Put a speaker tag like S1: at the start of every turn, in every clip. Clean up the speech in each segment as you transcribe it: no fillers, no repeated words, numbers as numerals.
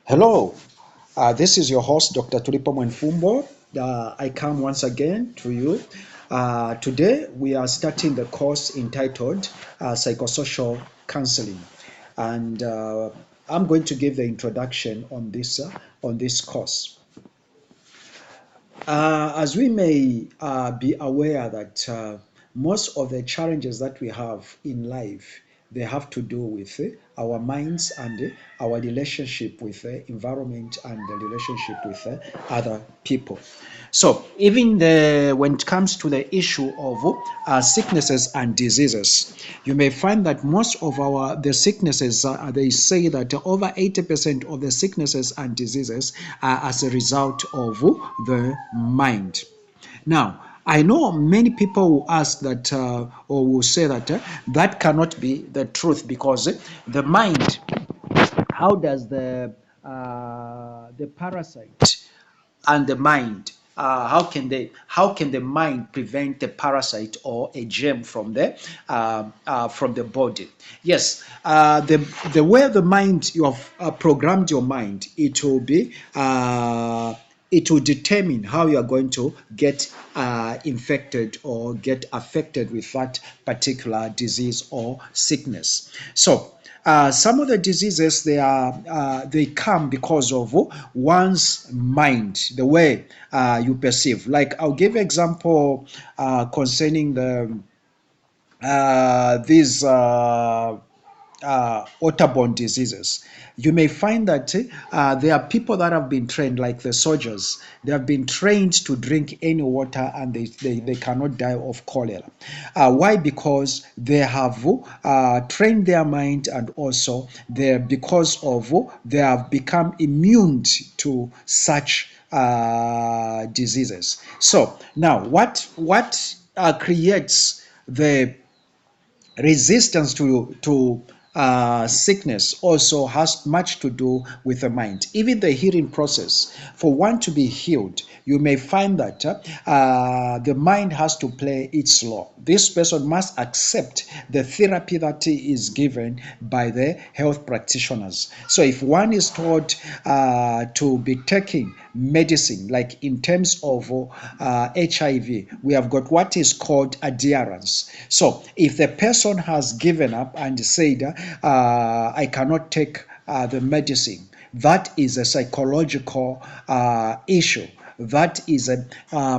S1: Hello, this is your host, Dr. Tulipo Mwenfumbo. I come once again to you. Today, we are starting the course entitled Psychosocial Counseling, and I'm going to give the introduction on this course. As we may be aware that most of the challenges that we have in life, they have to do with our minds and our relationship with the environment and the relationship with other people. So even when it comes to the issue of sicknesses and diseases, you may find that most of the sicknesses, they say that over 80% of the sicknesses and diseases are as a result of the mind. Now, I know many people will ask that or will say that that cannot be the truth because the mind, how does the parasite and the mind, how can the mind prevent the parasite or a germ from the body? Yes, the way the mind, you have programmed your mind, it will determine how you are going to get infected or get affected with that particular disease or sickness. So some of the diseases, they come because of one's mind, the way you perceive. Like I'll give example concerning these waterborne diseases. You may find that there are people that have been trained, like the soldiers. They have been trained to drink any water and they cannot die of cholera. Why? Because they have trained their mind, and also they have become immune to such diseases. So now what creates the resistance to sickness also has much to do with the mind. Even the healing process, for one to be healed, you may find that the mind has to play its role. This person must accept the therapy that is given by the health practitioners. So if one is told to be taking medicine, like in terms of HIV, we have got what is called adherence. So if the person has given up and said, I cannot take the medicine, that is a psychological issue. That is a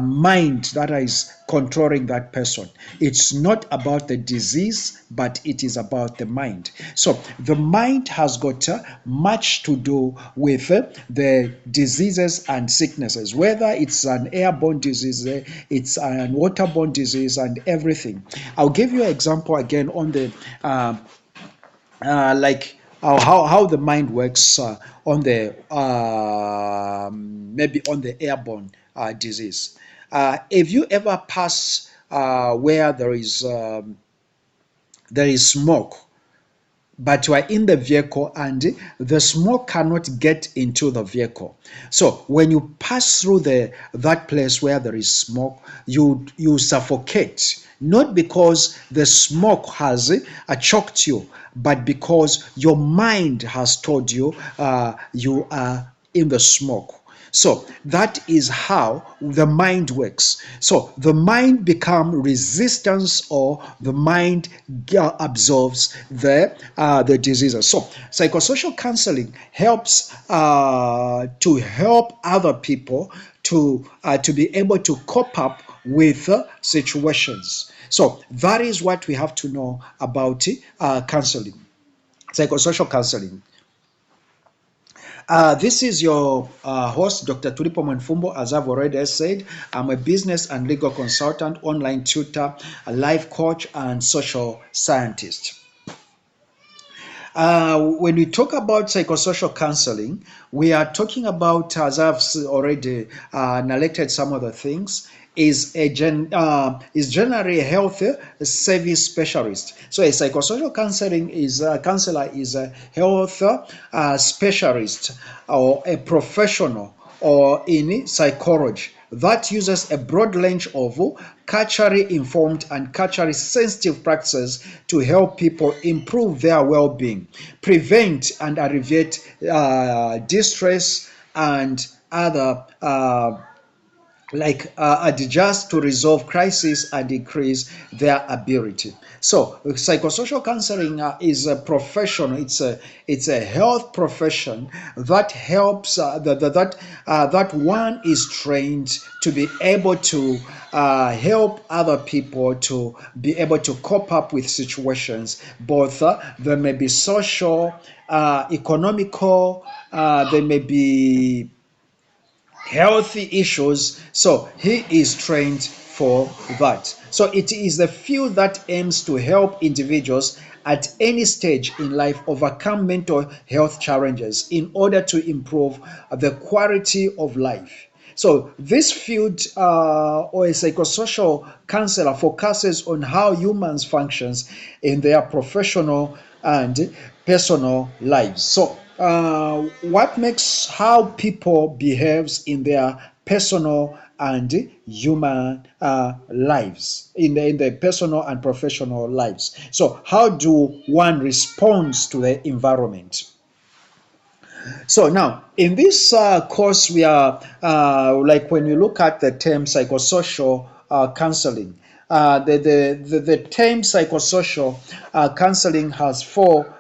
S1: mind that is controlling that person. It's not about the disease, but it is about the mind. So the mind has got much to do with the diseases and sicknesses, whether it's an airborne disease, it's an waterborne disease, and everything. I'll give you an example again on the like how the mind works on the maybe on the airborne disease. If you ever pass where there is smoke, but you are in the vehicle and the smoke cannot get into the vehicle. So when you pass through that place where there is smoke, you suffocate, not because the smoke has choked you, but because your mind has told you you are in the smoke. So that is how the mind works. So the mind becomes resistance, or the mind absorbs the diseases. So psychosocial counseling helps to help other people to be able to cope up with situations. So that is what we have to know about counseling, psychosocial counseling. This is your host, Dr. Tulipo Mwenfumbo. As I've already said, I'm a business and legal consultant, online tutor, a life coach, and social scientist. When we talk about psychosocial counseling, we are talking about, as I've already narrated some of the things, is generally a health service specialist. So a psychosocial counselor is a health specialist or a professional or in psychology that uses a broad range of culturally informed and culturally sensitive practices to help people improve their well-being, prevent and alleviate distress and other adjust to resolve crises and increase their ability. So psychosocial counseling is a profession. It's a health profession that helps that one is trained to be able to help other people to be able to cope up with situations. Both there may be social, economical, they may be healthy issues. So he is trained for that. So it is a field that aims to help individuals at any stage in life overcome mental health challenges in order to improve the quality of life. So this field or a psychosocial counselor focuses on how humans functions in their professional and personal lives. So what makes how people behaves in their personal and human lives, in the personal and professional lives. So how do one responds to the environment? So now, in this course, we are like when you look at the term psychosocial counseling, the term psychosocial counseling has four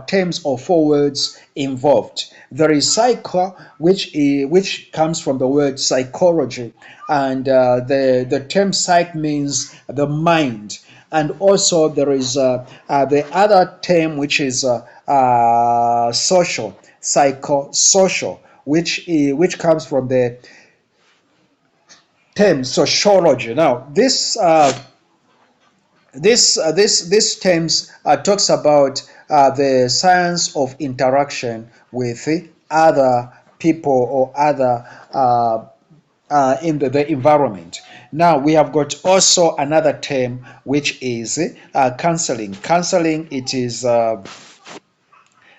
S1: terms or four words involved. There is psycho, which comes from the word psychology, and the term psych means the mind. And also there is the other term which is social, psychosocial, which comes from the term sociology. Now this terms talks about the science of interaction with other people or other in the environment. Now we have got also another term which is counseling. Counseling, it is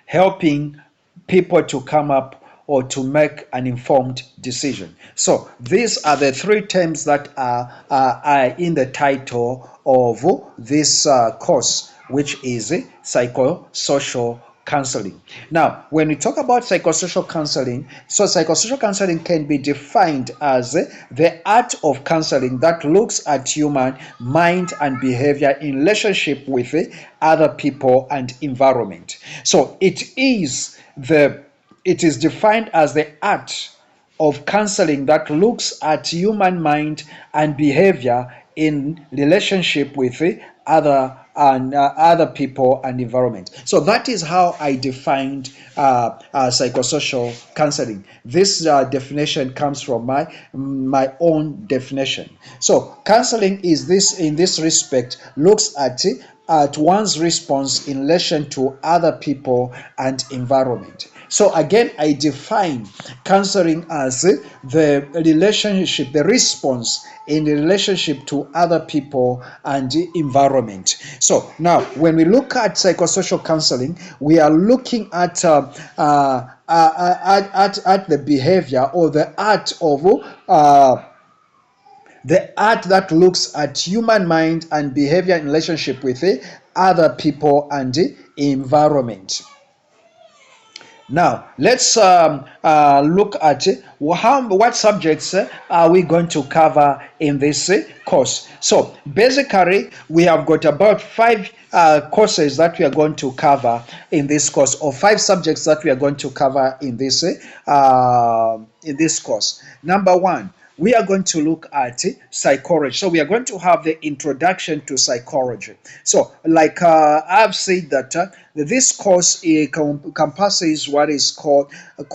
S1: helping people to come up or to make an informed decision. So these are the three terms that are in the title of this course, which is psychosocial counseling. Now, when we talk about psychosocial counseling, so psychosocial counseling can be defined as the art of counseling that looks at human mind and behavior in relationship with other people and environment. So it is defined as the art of counseling that looks at human mind and behavior in relationship with other people and environment. So that is how I defined psychosocial counseling. This definition comes from my own definition. So counseling is this in this respect looks at one's response in relation to other people and environment. So again, I define counseling as the relationship, the response in the relationship to other people and the environment. So now, when we look at psychosocial counseling, we are looking at the behavior or the art that looks at human mind and behavior in relationship with other people and the environment. Now, let's look at what subjects are we going to cover in this course. So, basically, we have got about 5 courses that we are going to cover in this course, or 5 subjects that we are going to cover in this course. Number 1, we are going to look at psychology. So we are going to have the introduction to psychology. So like I've said that this course encompasses what is called some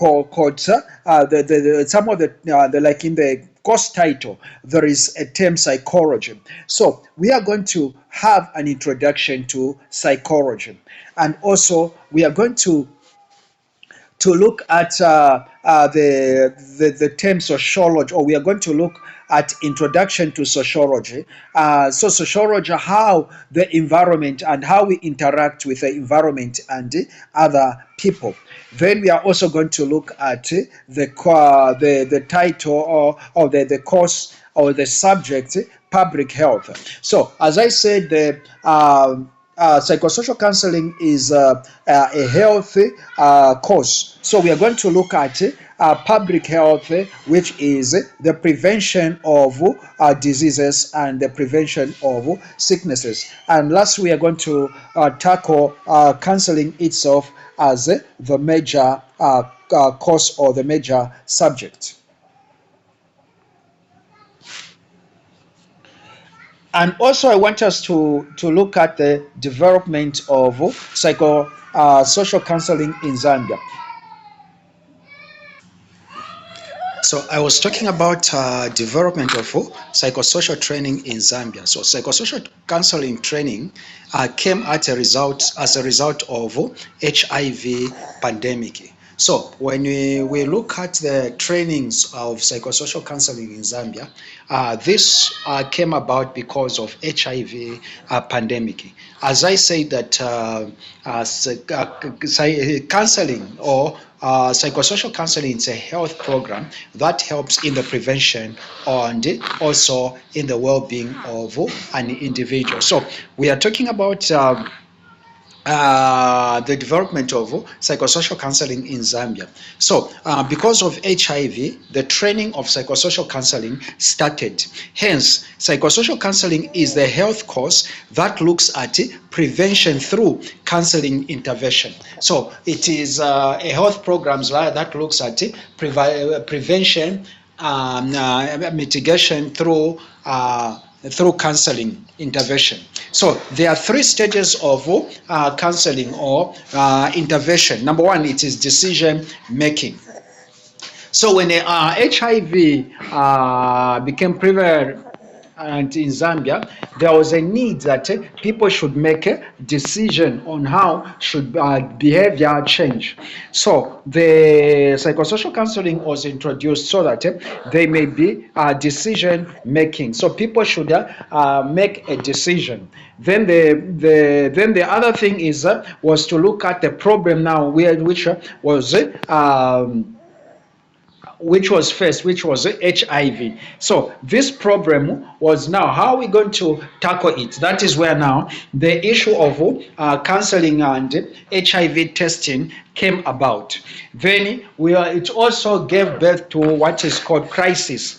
S1: of the like in the course title, there is a term psychology. So we are going to have an introduction to psychology, and also we are going to to look at the term sociology, or we are going to look at introduction to sociology. So sociology, how the environment and how we interact with the environment and other people. Then we are also going to look at the title or the course or the subject, public health. So as I said, the psychosocial counseling is a health course. So we are going to look at public health, which is the prevention of diseases and the prevention of sicknesses. And last, we are going to tackle counseling itself as the major course or the major subject. And also, I want us to look at the development of psychosocial counseling in Zambia. So I was talking about development of psychosocial training in Zambia. So psychosocial counseling training came as a result of HIV pandemic. So when we look at the trainings of psychosocial counseling in Zambia, this came about because of HIV pandemic. As I say that counseling or psychosocial counseling is a health program that helps in the prevention and also in the well-being of an individual. So we are talking about the development of psychosocial counseling in Zambia. So, because of HIV, the training of psychosocial counseling started. Hence, psychosocial counseling is the health course that looks at prevention through counseling intervention. So, it is a health program that looks at prevention, mitigation through counseling intervention. So there are three stages of counseling or intervention. Number one, it is decision making. So when HIV became prevalent in Zambia, there was a need that people should make a decision on how should behavior change. So the psychosocial counseling was introduced so that they may be decision making. So people should make a decision. Then the other thing is was to look at the problem now, which was first, which was HIV. So this problem was now how are we going to tackle it? That is where now the issue of counseling and HIV testing came about. Then it also gave birth to what is called crisis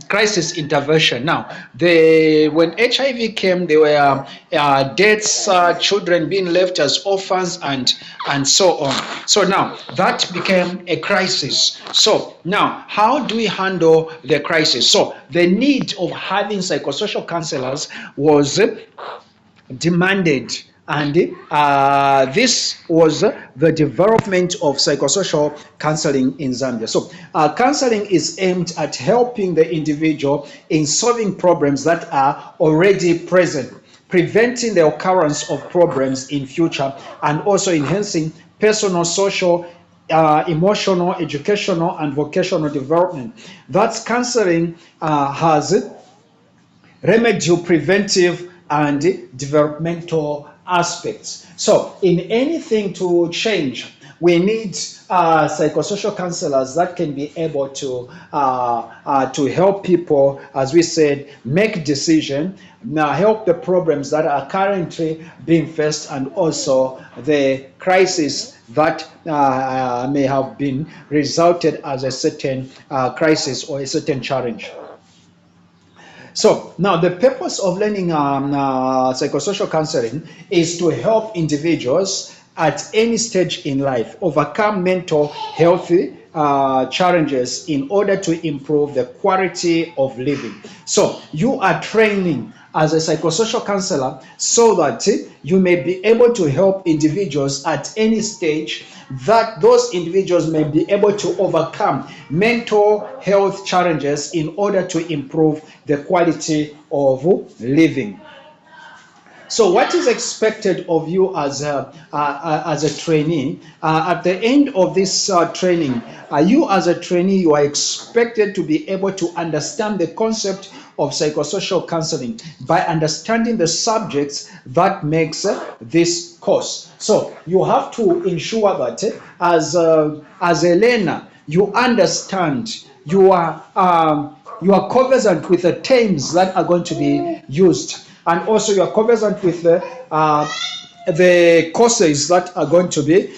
S1: crisis intervention. Now, when HIV came, there were deaths, children being left as orphans, and so on. So now that became a crisis. So now, how do we handle the crisis? So the need of having psychosocial counselors was demanded, and this was the development of psychosocial counseling in Zambia. So counseling is aimed at helping the individual in solving problems that are already present, preventing the occurrence of problems in future, and also enhancing personal, social, emotional, educational, and vocational development. That's counseling has remedial, preventive, and developmental aspects. So in anything to change, we need psychosocial counselors that can be able to help people, as we said, make decisions, now help the problems that are currently being faced, and also the crisis that may have been resulted as a certain crisis or a certain challenge. So now the purpose of learning psychosocial counseling is to help individuals at any stage in life overcome mental health challenges in order to improve the quality of living. So you are training as a psychosocial counselor so that you may be able to help individuals at any stage, that those individuals may be able to overcome mental health challenges in order to improve the quality of living. So, what is expected of you as a trainee? At the end of this training, you as a trainee, you are expected to be able to understand the concept of psychosocial counseling by understanding the subjects that makes this course. So, you have to ensure that as a learner, you understand you are conversant with the terms that are going to be used, and also you are conversant with the courses that are going to be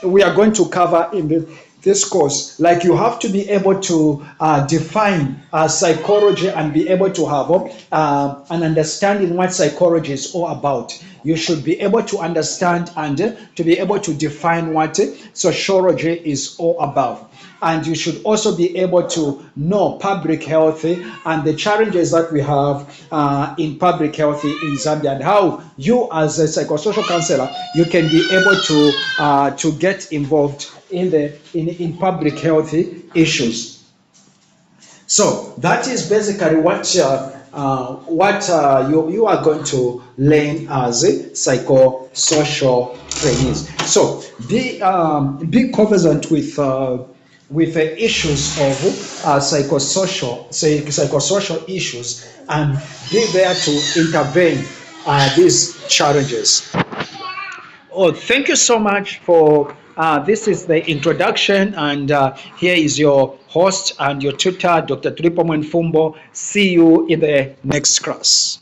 S1: we are going to cover in this course. Like, you have to be able to define psychology and be able to have an understanding what psychology is all about. You should be able to understand and to be able to define what sociology is all about. And you should also be able to know public health and the challenges that we have in public health in Zambia, and how you as a psychosocial counselor, you can be able to get involved in public health issues. So that is basically what you are going to learn as psychosocial trainees. So be conversant with the issues of psychosocial issues, and be there to intervene these challenges. Oh, thank you so much for this is the introduction, and here is your host and your tutor, Dr. Tripo Mwenfumbo. See you in the next class.